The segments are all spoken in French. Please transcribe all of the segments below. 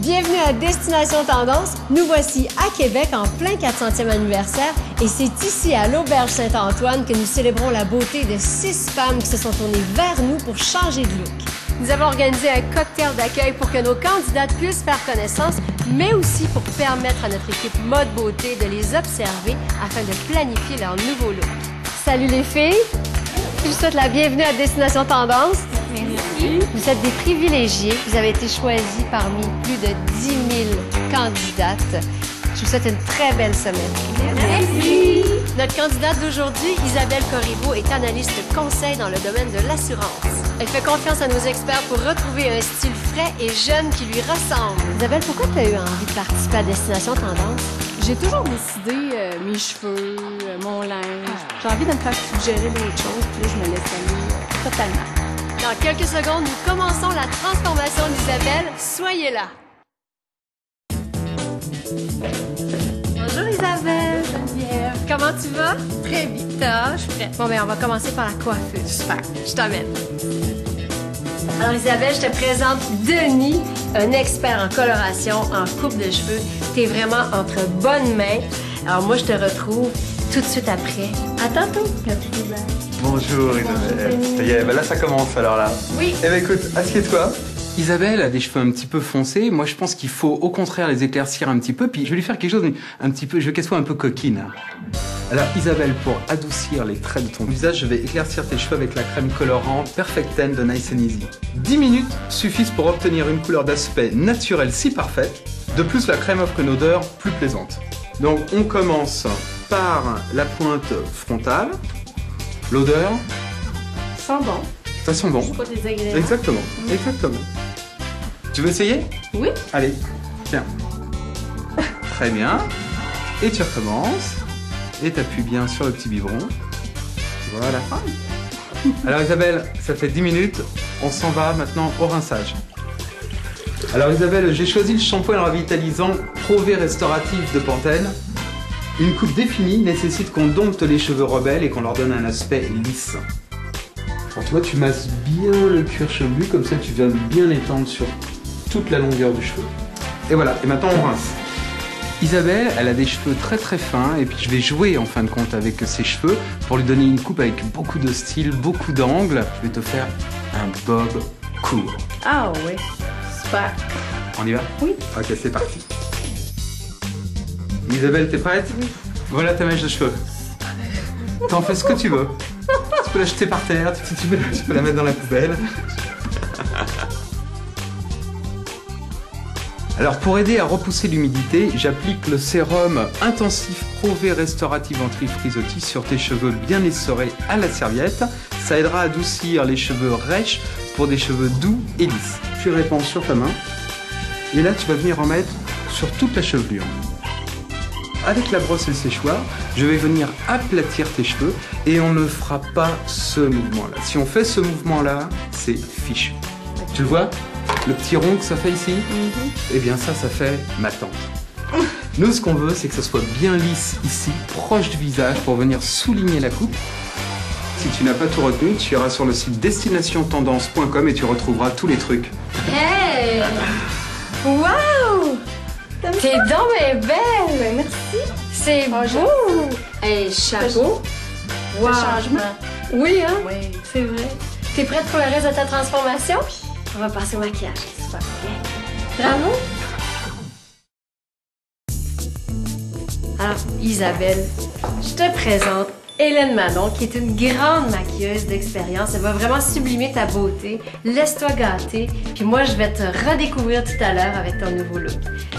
Bienvenue à Destination Tendance. Nous voici à Québec en plein 400e anniversaire et c'est ici à l'Auberge Saint-Antoine que nous célébrons la beauté de 6 femmes qui se sont tournées vers nous pour changer de look. Nous avons organisé un cocktail d'accueil pour que nos candidates puissent faire connaissance, mais aussi pour permettre à notre équipe mode beauté de les observer afin de planifier leur nouveau look. Salut les filles! Je vous souhaite la bienvenue à Destination Tendance. Merci. Vous êtes des privilégiés. Vous avez été choisis parmi plus de 10 000 candidates. Je vous souhaite une très belle semaine. Merci. Notre candidate d'aujourd'hui, Isabelle Corriveau, est analyste conseil dans le domaine de l'assurance. Elle fait confiance à nos experts pour retrouver un style frais et jeune qui lui ressemble. Isabelle, pourquoi tu as eu envie de participer à Destination Tendance? J'ai toujours décidé mes cheveux, mon linge. J'ai envie de me faire suggérer d'autres choses, puis là, je me laisse aller totalement. Dans quelques secondes, nous commençons la transformation d'Isabelle. Soyez là! Bonjour Isabelle! Geneviève. Comment tu vas? Très bien. Je suis prête. Bon, bien, on va commencer par la coiffeuse. Super. Je t'emmène. Alors Isabelle, je te présente Denis, un expert en coloration, en coupe de cheveux. T'es vraiment entre bonnes mains. Alors moi, je te retrouve tout de suite après. À tantôt. Merci, Isabelle. Bonjour Isabelle. Ça y est, ben là ça commence alors là. Oui. Eh ben écoute, assieds-toi. Isabelle a des cheveux un petit peu foncés. Moi je pense qu'il faut au contraire les éclaircir un petit peu. Puis je vais lui faire quelque chose un petit peu, je veux qu'elle soit un peu coquine. Alors Isabelle, pour adoucir les traits de ton visage, je vais éclaircir tes cheveux avec la crème colorante Perfect Tan de Nice and Easy. 10 minutes suffisent pour obtenir une couleur d'aspect naturelle si parfaite. De plus, la crème offre une odeur plus plaisante. Donc on commence par la pointe frontale. L'odeur, Sent bon. ça sent bon. C'est pas désagréable. Exactement, exactement. Tu veux essayer? Oui. Allez, tiens. Très bien. Et tu recommences. Et t'appuies bien sur le petit biberon. Voilà. Alors Isabelle, ça fait 10 minutes. On s'en va maintenant au rinçage. Alors Isabelle, j'ai choisi le shampoing revitalisant Pro-V restauratif de Pantene. Une coupe définie nécessite qu'on dompte les cheveux rebelles et qu'on leur donne un aspect lisse. Alors toi, tu masses bien le cuir chevelu, comme ça tu viens bien l'étendre sur toute la longueur du cheveu. Et voilà, et maintenant on rince. Isabelle, elle a des cheveux très très fins et puis je vais jouer en fin de compte avec ses cheveux pour lui donner une coupe avec beaucoup de style, beaucoup d'angles. Je vais te faire un bob court. Ah oui. Super. On y va? Oui. Ok, c'est parti. Isabelle, t'es prête? Oui. Voilà ta mèche de cheveux. T'en fais ce que tu veux. Tu peux la jeter par terre, tu peux la mettre dans la poubelle. Alors pour aider à repousser l'humidité, j'applique le sérum intensif Pro-V restauratif anti-frisottis sur tes cheveux bien essorés à la serviette. Ça aidera à adoucir les cheveux rêches pour des cheveux doux et lisses. Tu répands sur ta main et là tu vas venir en mettre sur toute la chevelure. Avec la brosse et le séchoir, je vais venir aplatir tes cheveux et on ne fera pas ce mouvement-là. Si on fait ce mouvement-là, c'est fichu. Tu le vois? Le petit rond que ça fait ici? Eh bien ça fait ma tante. Nous, ce qu'on veut, c'est que ça soit bien lisse ici, proche du visage, pour venir souligner la coupe. Si tu n'as pas tout retenu, tu iras sur le site destinationtendance.com et tu retrouveras tous les trucs. Hey! Wow! T'es donc bien belle! Merci. C'est beau! Hey, chapeau! Wow! Changement. Oui, hein? Oui. C'est vrai. T'es prête pour le reste de ta transformation? On va passer au maquillage. Super. Bravo! Alors, Isabelle, je te présente Hélène Manon, qui est une grande maquilleuse d'expérience. Elle va vraiment sublimer ta beauté. Laisse-toi gâter. Puis moi, je vais te redécouvrir tout à l'heure avec ton nouveau look.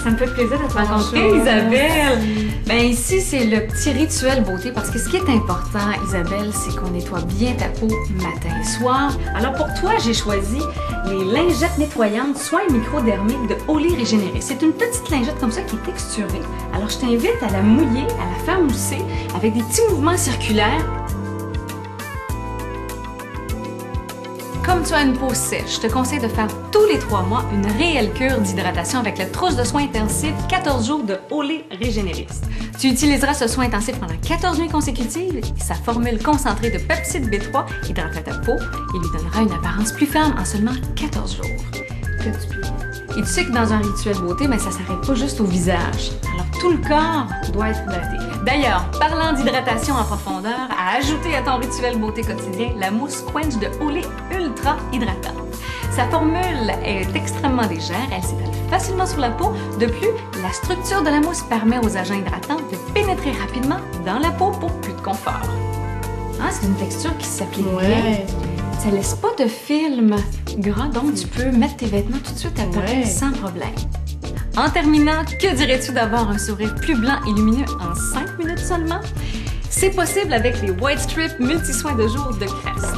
Ça me fait plaisir de te rencontrer, Isabelle. Ben ici, c'est le petit rituel beauté parce que ce qui est important, Isabelle, c'est qu'on nettoie bien ta peau matin et soir. Alors pour toi, j'ai choisi les lingettes nettoyantes soins microdermiques de Olé Régénéré. C'est une petite lingette comme ça qui est texturée. Alors je t'invite à la mouiller, à la faire mousser avec des petits mouvements circulaires. Comme tu as une peau sèche, je te conseille de faire tous les 3 mois une réelle cure d'hydratation avec la trousse de soins intensifs 14 jours de Olé Régénériste. Tu utiliseras ce soin intensif pendant 14 nuits consécutives et sa formule concentrée de peptide B3 hydratera ta peau et lui donnera une apparence plus ferme en seulement 14 jours. Que tu Et tu sais que dans un rituel beauté, ça s'arrête pas juste au visage. Alors tout le corps doit être hydraté. D'ailleurs, parlant d'hydratation en profondeur, à ajouter à ton rituel beauté quotidien, la mousse Quench de Olé Ultra Hydratante. Sa formule est extrêmement légère, elle s'étale facilement sur la peau. De plus, la structure de la mousse permet aux agents hydratants de pénétrer rapidement dans la peau pour plus de confort. Ah, c'est une texture qui s'applique bien. Ça laisse pas de film gras, donc tu peux mettre tes vêtements tout de suite après sans problème. En terminant, que dirais-tu d'avoir un sourire plus blanc et lumineux en 5 minutes seulement? C'est possible avec les White Strip Multi-Soins de jour de Crest.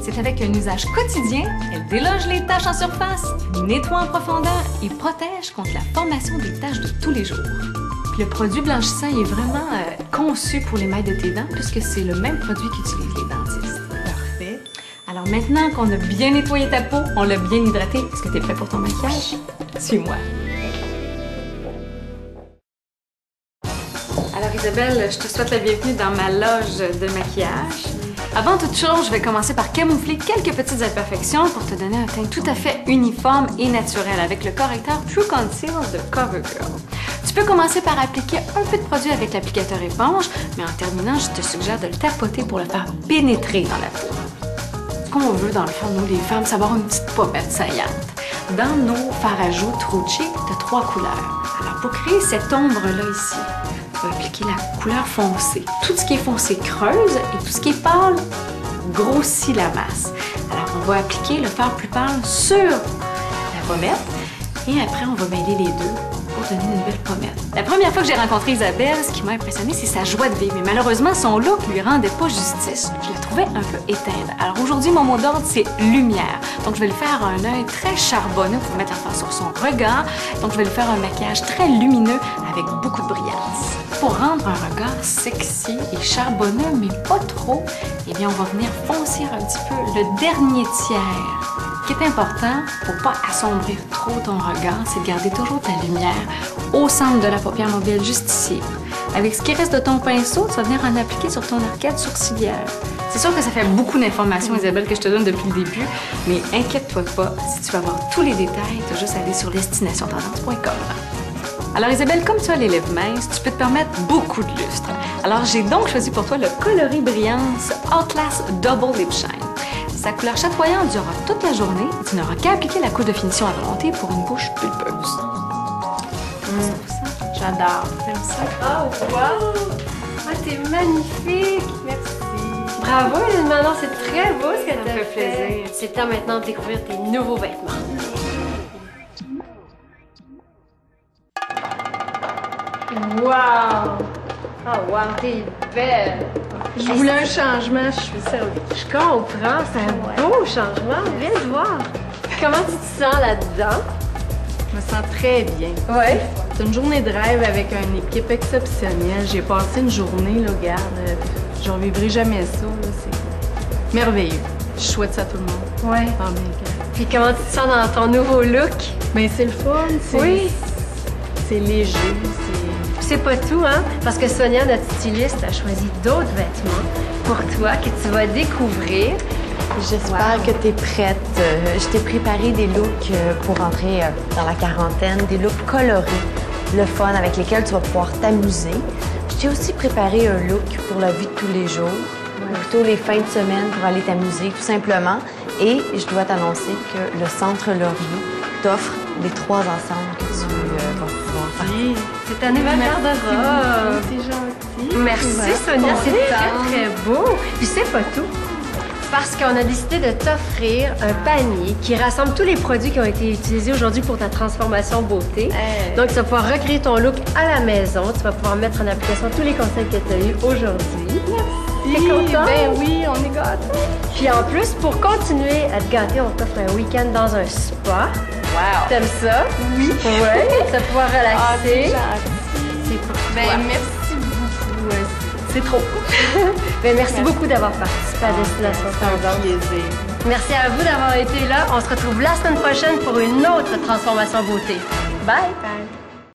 C'est avec un usage quotidien, elle déloge les taches en surface, nettoie en profondeur et protège contre la formation des taches de tous les jours. Puis le produit blanchissant il est vraiment conçu pour les mailles de tes dents puisque c'est le même produit qu'utilisent les dentistes. Parfait. Alors maintenant qu'on a bien nettoyé ta peau, on l'a bien hydratée, est-ce que tu es prêt pour ton maquillage? Suis-moi. Alors Isabelle, je te souhaite la bienvenue dans ma loge de maquillage. Avant toute chose, je vais commencer par camoufler quelques petites imperfections pour te donner un teint tout à fait uniforme et naturel avec le correcteur True Conceal de CoverGirl. Tu peux commencer par appliquer un peu de produit avec l'applicateur éponge, mais en terminant, je te suggère de le tapoter pour le faire pénétrer dans la peau. Ce qu'on veut, dans le fond, nous les femmes, c'est avoir une petite pommette saillante. Dans nos fards à joues Trucci, tu as 3 couleurs. Alors, pour créer cette ombre-là ici, tu vas appliquer la couleur foncée. Tout ce qui est foncé creuse et tout ce qui est pâle grossit la masse. Alors, on va appliquer le fard plus pâle sur la pommette et après, on va mêler les deux pour donner une belle pommette. La première fois que j'ai rencontré Isabelle, ce qui m'a impressionnée, c'est sa joie de vivre. Mais malheureusement, son look lui rendait pas justice. Je la trouvais un peu éteinte. Alors aujourd'hui, mon mot d'ordre, c'est lumière. Donc je vais lui faire un œil très charbonneux pour mettre la face sur son regard. Donc je vais lui faire un maquillage très lumineux avec beaucoup de brillance. Pour rendre un regard sexy et charbonneux, mais pas trop, eh bien on va venir foncir un petit peu le dernier tiers. Ce qui est important pour pas assombrir trop ton regard, c'est de garder toujours ta lumière au centre de la paupière mobile, juste ici. Avec ce qui reste de ton pinceau, tu vas venir en appliquer sur ton arcade sourcilière. C'est sûr que ça fait beaucoup d'informations, Isabelle, que je te donne depuis le début, mais inquiète-toi pas, si tu veux avoir tous les détails, tu as juste à aller sur destinationtendance.com. Alors Isabelle, comme tu as les lèvres minces, tu peux te permettre beaucoup de lustre. Alors j'ai donc choisi pour toi le Coloris Brillance Outlast Double Lip Shine. Sa couleur chatoyante durera toute la journée et tu n'auras qu'à appliquer la couche de finition à volonté pour une bouche pulpeuse. J'adore. T'aimes ça? Oh, wow! Ah, t'es magnifique! Merci. Bravo, Hélène Manon, c'est très beau ce que t'as fait. Ça me fait plaisir. C'est le temps maintenant de découvrir tes nouveaux vêtements. Wow! Oh, wow, t'es belle! Je voulais un changement, je suis servie. Je comprends, c'est un beau changement. Viens te voir. Comment tu te sens là-dedans? Je me sens très bien. Oui. C'est une journée de rêve avec une équipe exceptionnelle. J'ai passé une journée, là, regarde, je ne revivrai jamais ça. C'est merveilleux. Je souhaite ça à tout le monde. Oui. Puis comment tu te sens dans ton nouveau look? Bien, c'est le fun. Oui. C'est léger. C'est pas tout, hein? Parce que Sonia, notre styliste, a choisi d'autres vêtements pour toi que tu vas découvrir. J'espère que tu es prête. Je t'ai préparé des looks pour entrer dans la quarantaine, des looks colorés, le fun, avec lesquels tu vas pouvoir t'amuser. Je t'ai aussi préparé un look pour la vie de tous les jours, ou plutôt les fins de semaine pour aller t'amuser, tout simplement. Et je dois t'annoncer que le Centre Laurier t'offre les 3 ensembles que tu vas pouvoir faire. C'est un événement de robe. C'est gentil. Merci, Sonia. C'est très, très beau. Puis c'est pas tout. Parce qu'on a décidé de t'offrir un panier qui rassemble tous les produits qui ont été utilisés aujourd'hui pour ta transformation beauté. Donc, tu vas pouvoir recréer ton look à la maison. Tu vas pouvoir mettre en application tous les conseils que tu as eus aujourd'hui. Merci. T'es contente? Ben oui, on est gâtés. Puis en plus, pour continuer à te gâter, on t'offre un week-end dans un spa. Wow! T'aimes ça? Oui. Ouais. Tu vas pouvoir relaxer. Ah, c'est gentil. C'est pour toi. Ben, merci beaucoup. C'est trop. Ben, merci beaucoup d'avoir participé à Destination Tendance. Plaisir. Merci à vous d'avoir été là. On se retrouve la semaine prochaine pour une autre transformation beauté. Bye!